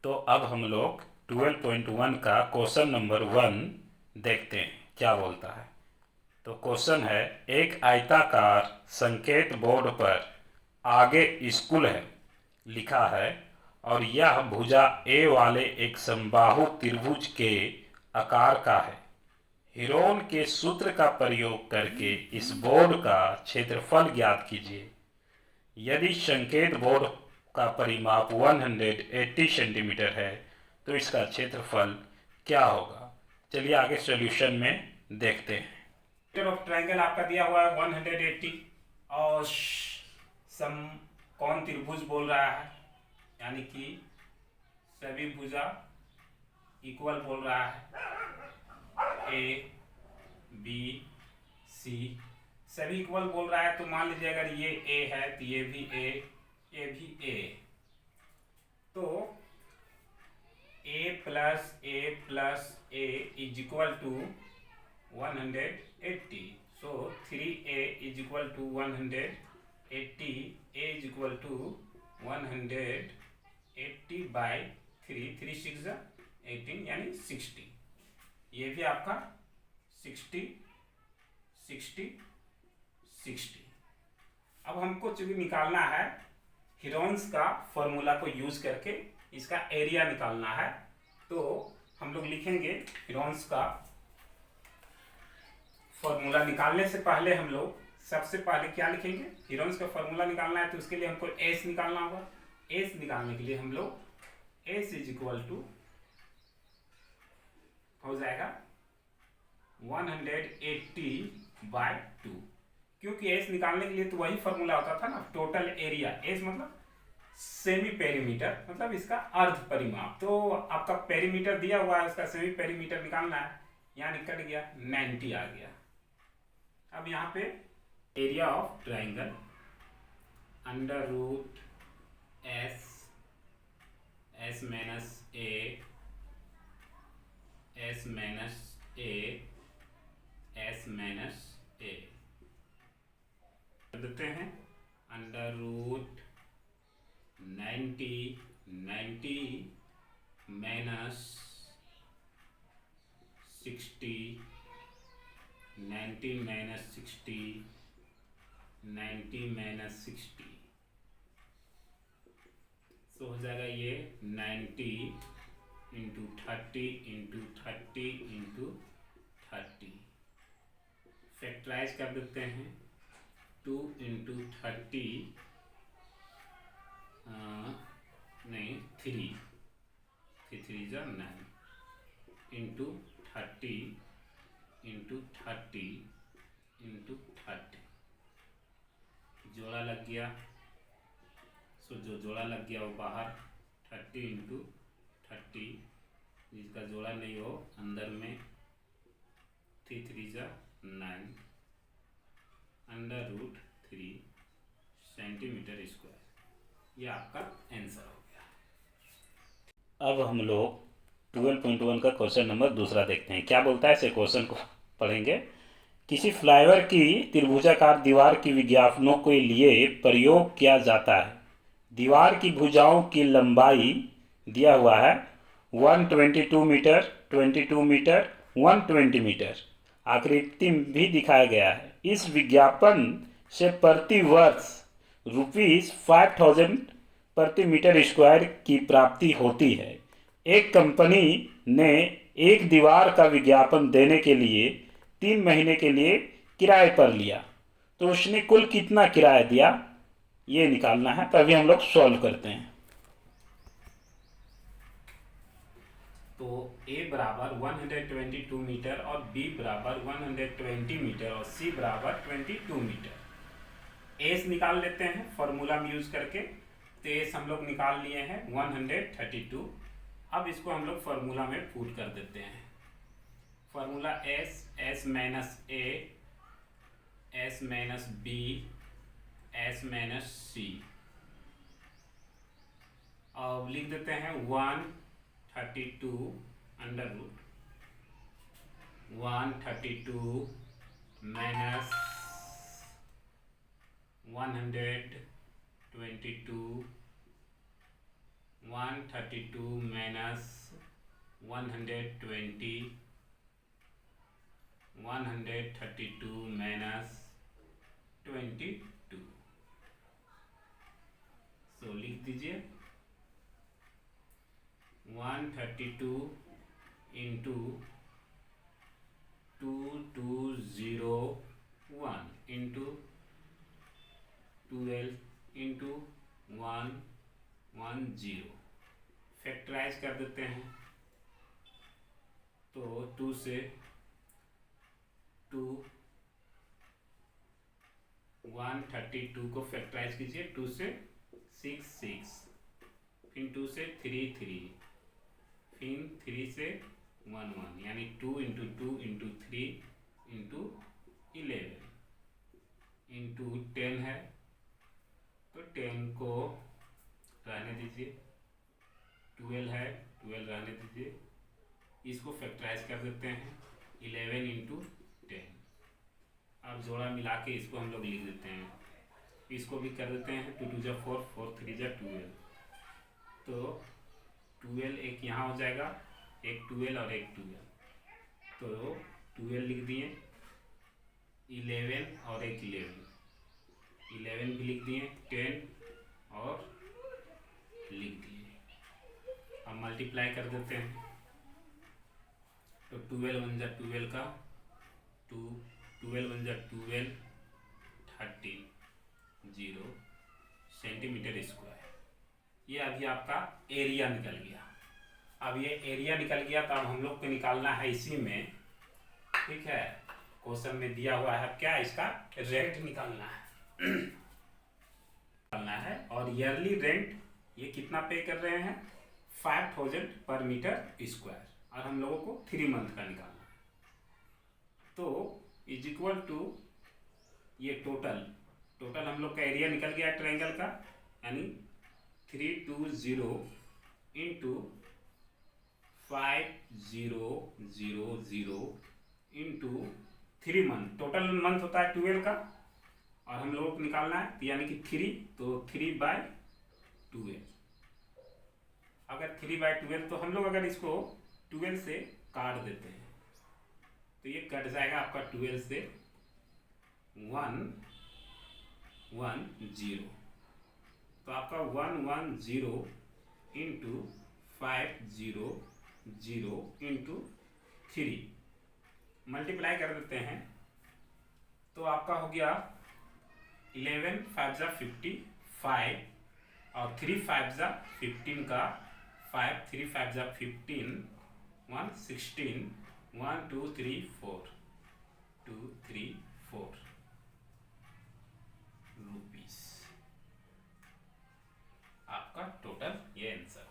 तो अब हम लोग 12.1 का क्वेश्चन नंबर 1 देखते हैं क्या बोलता है। तो क्वेश्चन है, एक आयताकार संकेत बोर्ड पर आगे स्कूल है लिखा है और यह भुजा ए वाले एक समबाहु त्रिभुज के आकार का है। हीरोन के सूत्र का प्रयोग करके इस बोर्ड का क्षेत्रफल ज्ञात कीजिए। यदि संकेत बोर्ड का परिमाप 180 सेंटीमीटर है तो इसका क्षेत्रफल क्या होगा। चलिए आगे सॉल्यूशन में देखते हैं। सेंटर ऑफ ट्रायंगल आपका दिया हुआ है 180 और सम कौन त्रिभुज बोल रहा है, यानी कि सभी भुजा इक्वल बोल रहा है। ए बी सी सभी इक्वल बोल रहा है, तो मान लीजिए अगर ये ए है तो ये भी ए, ये भी ए, तो a plus a is equal to 180. So 3a is equal to 180. A is equal to 180 by 3. 3 6 18 यानी 60. ये भी आपका 60 60 60. अब हमको चूंकि निकालना है हीरोन्स का फॉर्मूला को यूज करके इसका एरिया निकालना है, तो हम लोग लिखेंगे हीरोन्स का फॉर्मूला। निकालने से पहले हम लोग सबसे पहले क्या लिखेंगे, हीरोन्स का फॉर्मूला निकालना है तो उसके लिए हमको एस निकालना होगा। एस निकालने के लिए हम लोग एस इज इक्वल टू हो जाएगा 180 बाय 2, क्योंकि एस निकालने के लिए तो वही फॉर्मूला होता था ना, टोटल एरिया। एस मतलब सेमी पेरीमीटर, मतलब इसका अर्ध परिमाप। तो आपका पेरीमीटर दिया हुआ है, उसका सेमी पेरीमीटर निकालना है, यहाँ निकल गया 90 आ गया। अब यहाँ पे area of triangle under root s s minus a s minus a s minus a देते हैं under root 90 minus 60 90 minus 60 90 minus 60, तो हो जाएगा ये 90 इंटू 30 इंटू 30 इंटू 30। फैक्टराइज कर देते हैं 2 इंटू 30 नहीं 3 3 जा 9 इंटू 30 इंटू 30 इंटू 30, जोड़ा लग गया। सो जो जोड़ा लग गया वो बाहर, 30 इंटू 30, जिसका जोड़ा नहीं हो अंदर में 3 3 जा 9 अंडर रूट 3 सेंटीमीटर स्क्वायर। ये आपका आंसर हो गया। अब हम लोग 12.1 का क्वेश्चन नंबर दूसरा देखते हैं क्या बोलता है। इसे क्वेश्चन को पढ़ेंगे। किसी फ्लाईओवर की त्रिभुजाकार दीवार की विज्ञापनों के लिए प्रयोग किया जाता है। दीवार की भुजाओं की लंबाई दिया हुआ है 122 मीटर, 22 मीटर, 120 मीटर। आकृति भी दिखाया गया है। इस विज्ञापन से प्रति वर्ष ₹5000 प्रति मीटर स्क्वायर की प्राप्ति होती है। एक कंपनी ने एक दीवार का विज्ञापन देने के लिए 3 महीने के लिए किराए पर लिया, तो उसने कुल कितना किराया दिया ये निकालना है। तभी हम लोग सॉल्व करते हैं। तो ए बराबर 122 मीटर और बी बराबर 120 मीटर और सी बराबर 22 मीटर। एस निकाल लेते हैं फॉर्मूला में यूज करके। तो एस हम लोग निकाल लिए हैं 132। अब इसको हम लोग फॉर्मूला में पुट कर देते हैं। Formula s minus a s minus b s minus c, और लिख देते हैं 132 under root 132 minus 122 132 minus 120, 132 minus 22। So लिख दीजिए 132 इंटू 2201 इंटू 12 इंटू 110। फैक्टराइज कर देते हैं तो 2 से 2, 132 को फैक्टराइज कीजिए 2 से 6 6, फिर 2 से 3 3, फिर 3 से 1 1, यानी 2 इंटू 2 इंटू 3 इंटू 11 इंटू 10 है तो 10 को रहने दीजिए, 12 है 12 रहने दीजिए, इसको फैक्टराइज कर देते हैं 11 इंटू 10। अब जोड़ा मिला के इसको हम लोग लिख देते हैं, इसको भी कर देते हैं 2 2 जा 4, 4 3 जा 12, तो 12 एक यहाँ हो जाएगा, एक 12 और एक 12, तो 12 लिख दिए, 11 और एक 11 भी लिख दिए, 10 और लिख दिए। अब मल्टीप्लाई कर देते हैं तो 12 1 जा 12 का 2, 12 1 जा 12, 13 0 सेंटीमीटर स्क्वायर। ये अभी आपका एरिया निकल गया। अब ये एरिया निकल गया तो अब हम लोग को निकालना है इसी में, ठीक है, क्वेश्चन में दिया हुआ है क्या, इसका रेंट निकालना है और ईयरली रेंट ये कितना पे कर रहे हैं 5000 पर मीटर स्क्वायर, और हम लोगों को 3 मंथ का निकालना है। तो इज इक्वल टू ये टोटल हम लोग का एरिया निकल गया ट्रायंगल का, यानी 320 into 5000 into 3 month, total month होता है 12 का, और हम लोगों को निकालना है यानी कि 3, तो 3/12। अगर 3/12 तो हम लोग अगर इसको 12 से काट देते हैं तो ये कट जाएगा आपका 12 से 110, तो आपका 110 इंटू 500 इंटू 3 मल्टीप्लाई कर देते हैं तो आपका हो गया 11 5 जा 55 और 3 5 जा 15 का 5 3 5 जा 15 1 16 1 2 3 4 2 3 4 रुपीस, आपका टोटल ये आंसर।